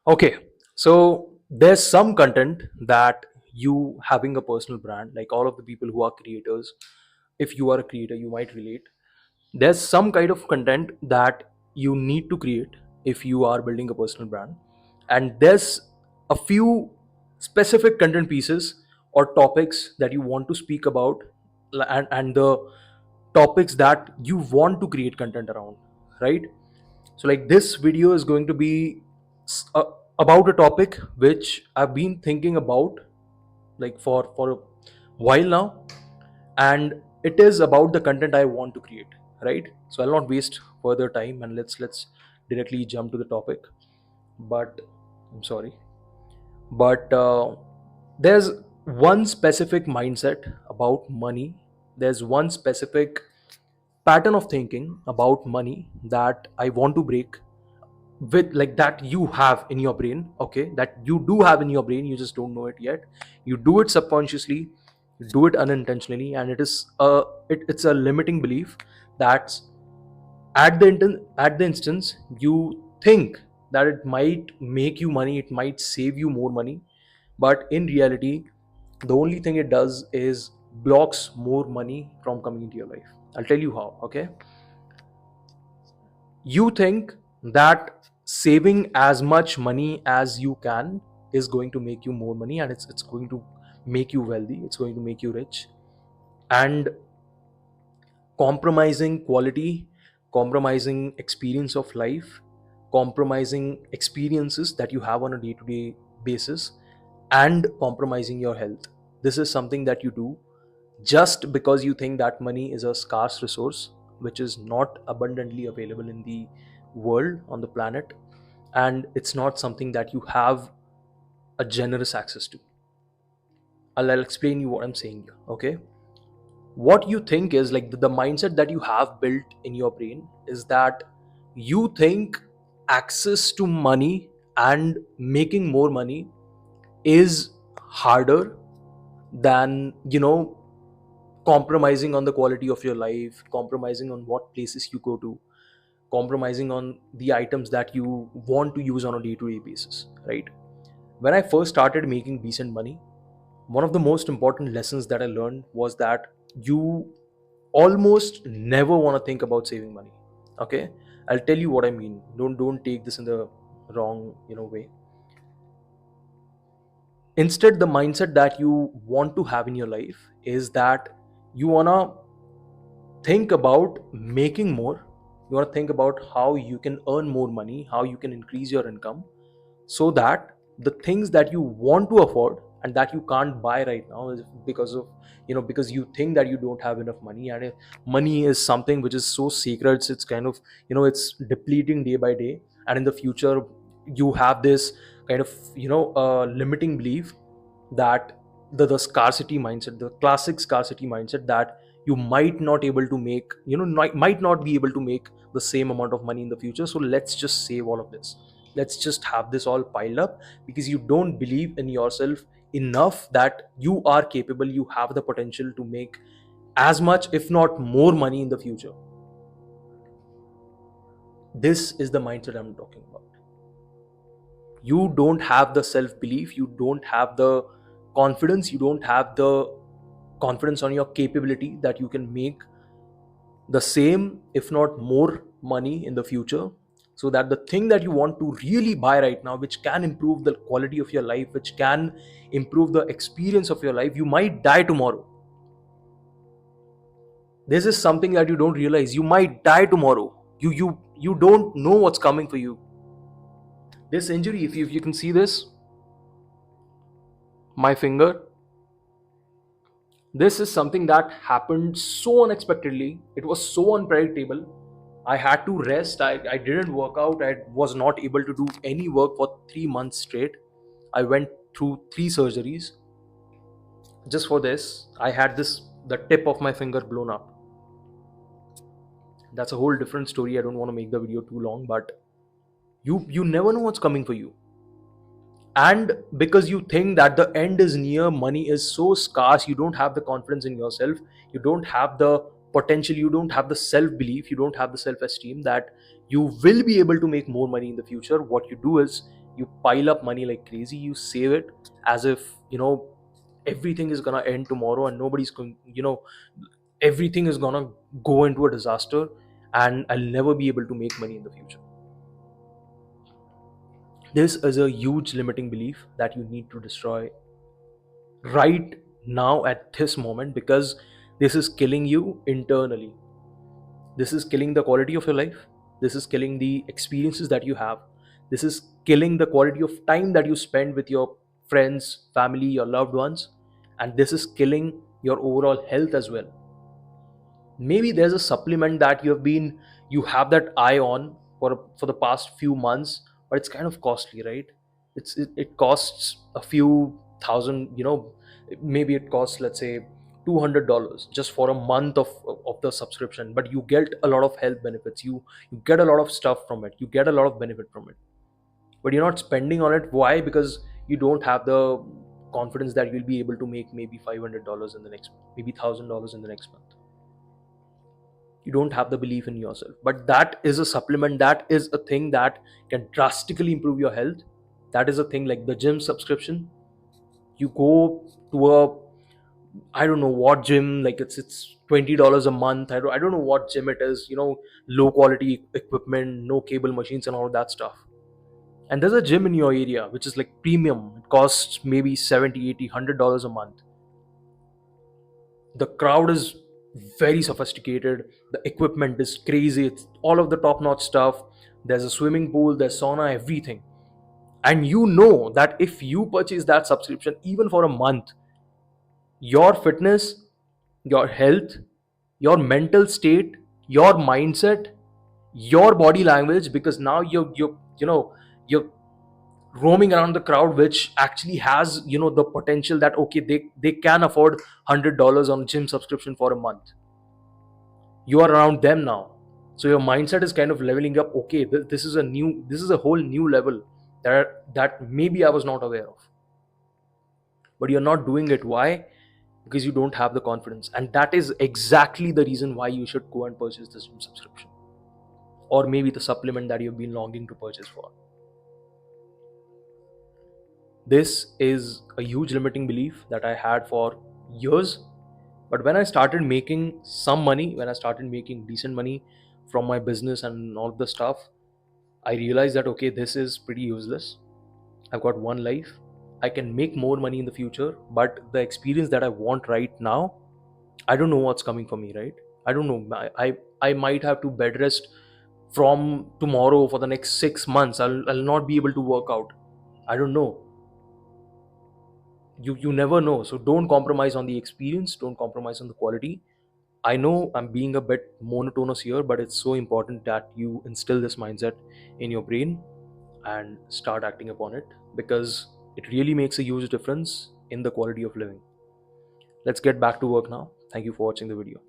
Okay, so there's some content that you having a personal brand, like all of the people who are creators. If you are a creator, you might relate. There's some kind of content that you need to create if you are building a personal brand, and there's a few specific content pieces or topics that you want to speak about, and the topics that you want to create content around, right? So, like, this video is going to be s- uh, about a topic which I've been thinking about, like, for a while now, and it is about the content I want to create, right? So I'll not waste further time, and let's directly jump to the topic. But I'm sorry, but there's one specific mindset about money. There's one specific pattern of thinking about money that I want to break, with, like, that you have in your brain, okay, that you do have in your brain, you just don't know it yet. You do it subconsciously, you do it unintentionally, and it's a limiting belief that's at the instance you think that it might make you money, it might save you more money, but in reality the only thing it does is blocks more money from coming into your life. I'll tell you how. Okay, you think that saving as much money as you can is going to make you more money, and it's going to make you wealthy, it's going to make you rich, and compromising quality, compromising experience of life, compromising experiences that you have on a day to day basis, and compromising your health. This is something that you do just because you think that money is a scarce resource which is not abundantly available in the world, on the planet, and it's not something that you have a generous access to. I'll explain you what I'm saying here. Okay, what you think is, like, the mindset that you have built in your brain is that you think access to money and making more money is harder than, compromising on the quality of your life, compromising on what places you go to, compromising on the items that you want to use on a day to day basis, right? When I first started making decent money, one of the most important lessons that I learned was that you almost never want to think about saving money. Okay, I'll tell you what I mean. Don't take this in the wrong, way. Instead, the mindset that you want to have in your life is that you want to think about making more. You want to think about how you can earn more money, how you can increase your income, so that the things that you want to afford and that you can't buy right now is because of, because you think that you don't have enough money, and money is something which is so sacred. It's kind of, it's depleting day by day, and in the future you have this kind of, limiting belief that the scarcity mindset, the classic scarcity mindset, that you might not able to make, might not be able to make the same amount of money in the future, so let's just save all of this, let's just have this all piled up, because you don't believe in yourself enough that you are capable, you have the potential to make as much, if not more, money in the future. This is the mindset I'm talking about. You don't have the self belief, you don't have the confidence, you don't have the confidence on your capability that you can make the same, if not more, money in the future, so that the thing that you want to really buy right now, which can improve the quality of your life, which can improve the experience of your life, you might die tomorrow. This is something that you don't realize. You might die tomorrow. You don't know what's coming for you. This injury, if you can see this, my finger, this is something that happened so unexpectedly. It was so unpredictable. I had to rest. I didn't work out. I was not able to do any work for 3 months straight. I went through 3 surgeries just for this. I had the tip of my finger blown up. That's a whole different story. I don't want to make the video too long, but you never know what's coming for you. And because you think that the end is near, money is so scarce, you don't have the confidence in yourself, you don't have the potential, you don't have the self belief, you don't have the self esteem that you will be able to make more money in the future. What you do is You pile up money like crazy, you save it as if, everything is gonna end tomorrow and nobody's going, everything is gonna go into a disaster and I'll never be able to make money in the future. This is a huge limiting belief that you need to destroy right now at this moment, because this is killing you internally. This is killing the quality of your life. This is killing the experiences that you have. This is killing the quality of time that you spend with your friends, family, your loved ones. And this is killing your overall health as well. Maybe there's a supplement that you have that eye on for the past few months, but it's kind of costly, right? It costs a few thousand, maybe it costs, let's say, $200 just for a month of the subscription, but you get a lot of health benefits. You get a lot of stuff from it, you get a lot of benefit from it, but you're not spending on it. Why? Because you don't have the confidence that you'll be able to make maybe $500 in the next, maybe $1,000 in the next month. You don't have the belief in yourself. But that is a supplement, that is a thing that can drastically improve your health. That is a thing like the gym subscription. You go to a, I don't know what gym, like it's $20 a month. I don't know what gym it is, low quality equipment, no cable machines and all that stuff. And there's a gym in your area which is like premium. It costs maybe 70, 80, $100 a month. The crowd is very sophisticated, the equipment is crazy, it's all of the top notch stuff. There's a swimming pool, there's sauna, everything. And you know that if you purchase that subscription even for a month, your fitness, your health, your mental state, your mindset, your body language, because now you're roaming around the crowd which actually has, the potential that okay, they can afford $100 on gym subscription for a month. You are around them now, so your mindset is kind of leveling up. Okay, this is a whole new level that maybe I was not aware of, but you're not doing it. Why? Because you don't have the confidence, and that is exactly the reason why you should go and purchase this gym subscription, or maybe the supplement that you've been longing to purchase for. This is a huge limiting belief that I had for years. But when I started making some money, when I started making decent money from my business and all the stuff, I realized that okay, this is pretty useless. I've got one life. I can make more money in the future, but the experience that I want right now, I don't know what's coming for me, right? I don't know. I might have to bed rest from tomorrow for the next 6 months. I'll not be able to work out. I don't know. You never know. So don't compromise on the experience, don't compromise on the quality. I know I'm being a bit monotonous here, but it's so important that you instill this mindset in your brain and start acting upon it, because it really makes a huge difference in the quality of living. Let's get back to work now. Thank you for watching the video.